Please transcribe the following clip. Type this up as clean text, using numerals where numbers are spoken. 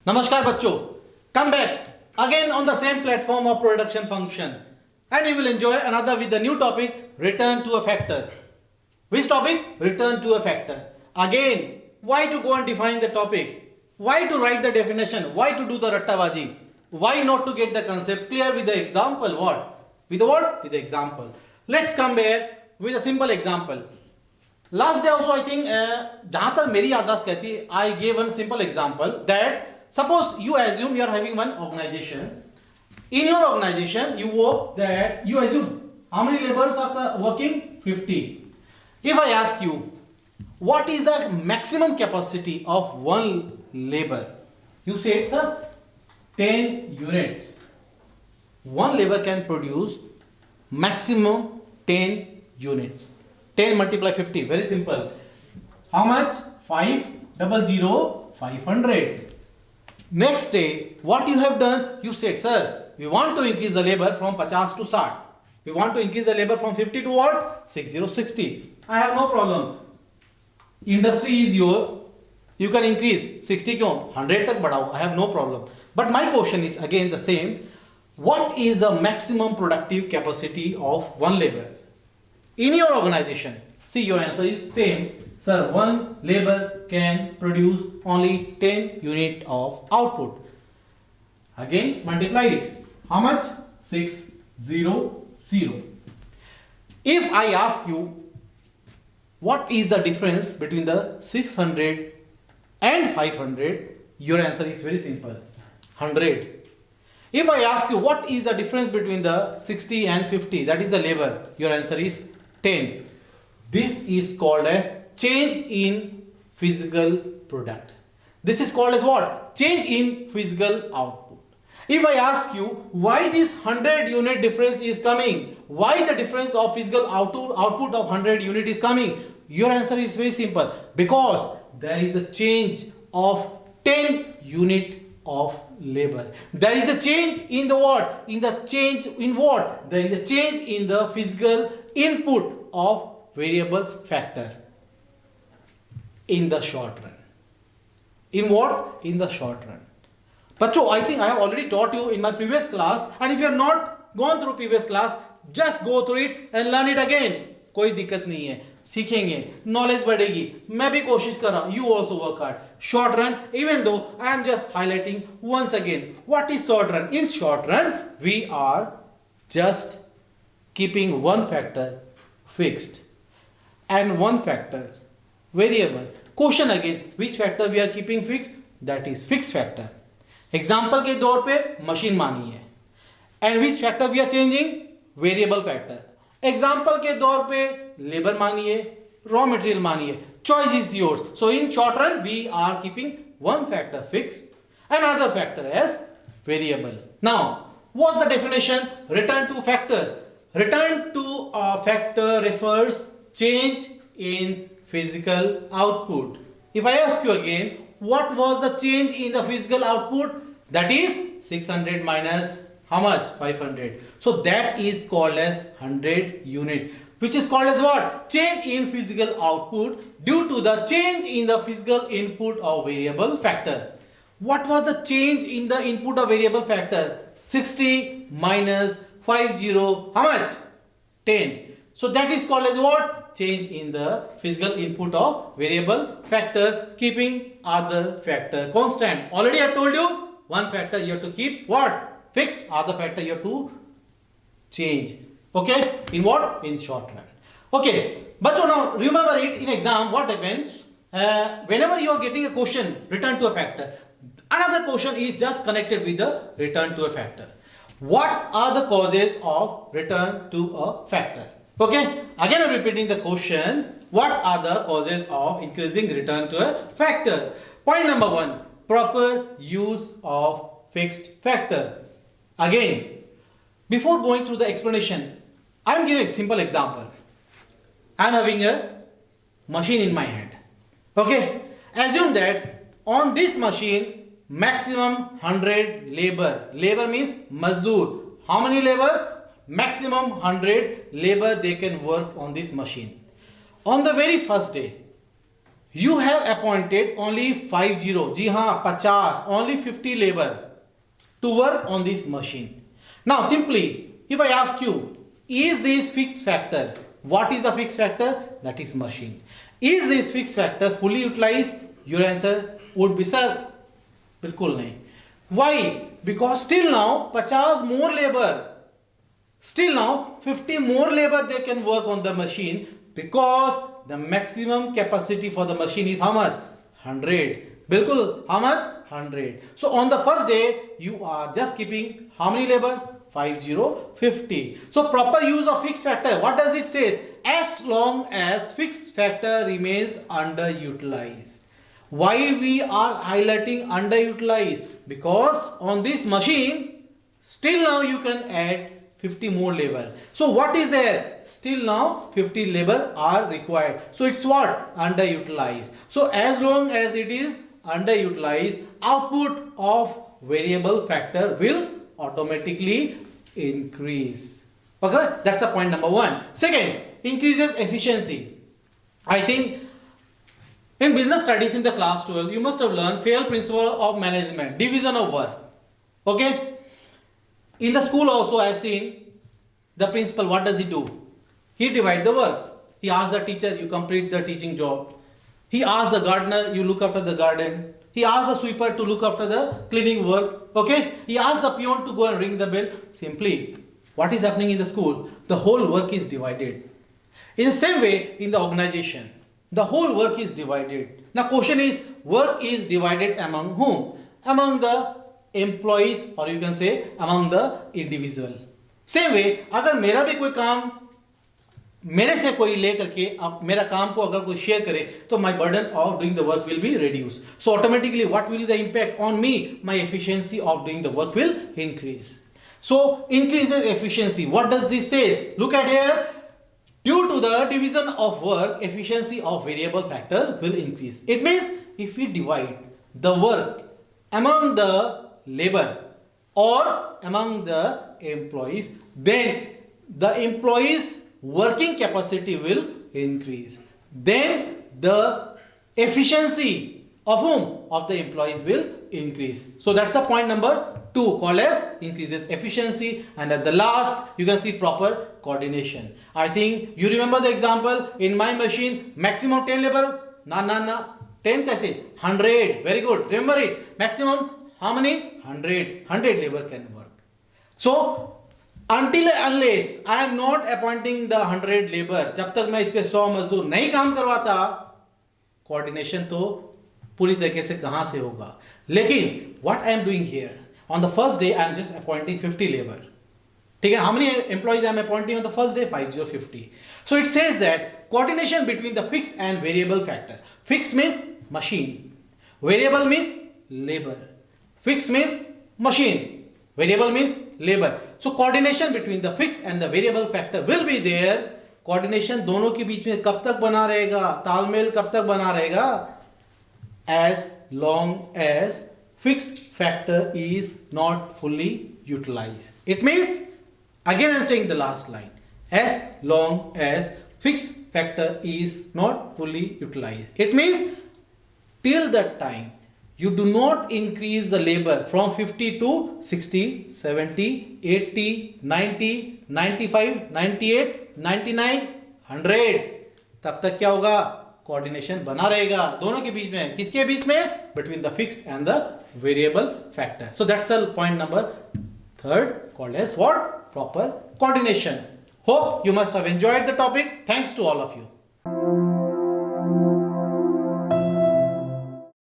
Namaskar bachcho, come back again on the same platform of production function and you will enjoy another with the new topic return to a factor. Which topic? Return to a factor. Again, why to go and define the topic? Why to write the definition? Why to do the rattabaji? Why not to get the concept clear with the example? What? With the what? With the example. Let's come back with a simple example. Last day also I think जहाँ तक मेरी याददाश्त कहती है I gave one simple example that suppose you assume you are having one organization. In your organization you work that you assume how many laborers are working? 50. If I ask you what is the maximum capacity of one labor, you say sir 10 units. One labor can produce maximum 10 units. 10 multiply 50, very simple. How much? 500, 500. Next day, what you have done? You said, sir, we want to increase the labor from 50 to 60. We want to increase the labor from 50 to what? 60, 60. I have no problem. Industry is your, you can increase 60 क्यों? 100 तक बढ़ाओ. I have no problem. But my question is again the same. What is the maximum productive capacity of one labor? In your organization, see your answer is same. Sir, one labor can produce only 10 unit of output. Again, multiply it. How much? 600. If I ask you, what is the difference between the 600 and 500? Your answer is very simple. 100. If I ask you, what is the difference between the 60 and 50? That is the labor. Your answer is 10. This is called as change in physical product. This is called as what? Change in physical output. If I ask you why this 100 unit difference is coming, why the difference of physical output of 100 unit is coming, your answer is very simple. Because there is a change of 10 unit of labor. There is a change in the what? In the change in what? There is a change in the physical input of variable factor in the short run. In what? In the short run. Bachcho, I think I have already taught you in my previous class, and if you have not gone through previous class, just go through it and learn it again. कोई दिक्कत नहीं है, सीखेंगे, knowledge बढ़ेगी. मैं भी कोशिश कर रहा हूं. You also work hard. Short run, even though I am just highlighting once again. What is short run? In short run, we are just keeping one factor fixed and one factor variable. Question again, which factor we are keeping fixed? That is fixed factor. Example के तौर पे machine मानी है. And which factor we are changing? Variable factor. Example के तौर पे labour मानी है, raw material मानी है. Choice is yours. So in short run we are keeping one factor fixed, another factor as variable. Now, what's the definition? Return to factor. Return to a factor refers change in physical output. If I ask you again, what was the change in the physical output? That is 600 minus how much? 500. So that is called as 100 unit, which is called as what? Change in physical output due to the change in the physical input of variable factor. What was the change in the input of variable factor? 60 minus 50, how much? 10. So that is called as what? Change in the physical input of variable factor, keeping other factor constant. Already I told you, one factor you have to keep what? Fixed, other factor you have to change. Okay? In what? In short run. Okay. But so now remember it in exam, what happens? Whenever you are getting a question, return to a factor. Another question is just connected with the return to a factor. What are the causes of return to a factor? Okay, again I'm repeating the question. What are the causes of increasing return to a factor? Point number 1, proper use of fixed factor. Again, before going through the explanation, I am giving a simple example. I am having a machine in my hand. Okay, assume that on this machine maximum 100 labor. Labor means mazdoor. How many labor? Maximum 100 labor they can work on this machine. On the very first day, You have appointed only 50, जी हाँ 50, only 50 labor to work on this machine. Now simply, if I ask you, is this fixed factor? What is the fixed factor? That is machine. Is this fixed factor fully utilized? Your answer would be sir, बिल्कुल नहीं. Why? Because still now 50 more labor, still now 50 more labor they can work on the machine, because the maximum capacity for the machine is how much? 100. बिल्कुल, how much? 100. So on the first day you are just keeping how many labors? 50. So proper use of fixed factor, what does it say? As long as fixed factor remains underutilized. Why we are highlighting underutilized? Because on this machine still now you can add 50 more labor. So what is there? Still now 50 labor are required. So it's what? Underutilized. So as long as it is underutilized, output of variable factor will automatically increase. Okay, that's the point number 1. Second, increases efficiency. I think in business studies in the class 12 you must have learned FAIL principle of management, division of work. Okay, in the school also I have seen the principal. What does he do? He divide the work. He asks the teacher, you complete the teaching job. He asks the gardener, you look after the garden. He asks the sweeper to look after the cleaning work. Okay, he asks the peon to go and ring the bell. Simply, what is happening in the school? The whole work is divided. In the same way, in the organization, the whole work is divided. Now question is, work is divided among whom? Among the employees, or you can say among the individual. Same way, अगर मेरा भी कोई काम मेरे से कोई ले करके अब मेरा काम को अगर कोई शेयर करे, तो my burden of doing the work will be reduced. So automatically what will be the impact on me? My efficiency of doing the work will increase. So increases efficiency. What does this say? Look at here. Due to the division of work, efficiency of variable factor will increase. It means if we divide the work among the labor or among the employees, then the employees working capacity will increase. Then the efficiency of whom? Of the employees will increase. So that's the point number 2, called as increases efficiency. And at the last you can see proper coordination. I think you remember the example in my machine, maximum 10 labor. Na 10 kaise? 100. Very good. Remember it. Maximum how many? 100 labor can work. So until unless I am not appointing the 100 labor, जब तक मैं इस पे 100 मजदूर नहीं काम करवाता, coordination तो पूरी तरीके से कहां से होगा. लेकिन what I am doing here, on the first day I am just appointing 50 labor. ठीक है, how many employees I am appointing on the first day? 50. So it says that coordination between the fixed and variable factor. Fixed means machine, variable means labor. Fixed means machine, variable means labor. So coordination between the fixed and the variable factor will be there. Coordination दोनों के बीच में कब तक बना रहेगा? तालमेल कब तक बना रहेगा? As long as fixed factor is not fully utilized. It means, again I am saying the last line, as long as fixed factor is not fully utilized. It means till that time you do not increase the labor from 50 to 60, 70, 80, 90, 95, 98, 99, 100. तब तक क्या होगा? Coordination बना रहेगा दोनों के बीच में. किसके बीच में? Between the fixed and the variable factor. So that's the point number 3rd, called as what? Proper coordination. Hope you must have enjoyed the topic. Thanks to all of you.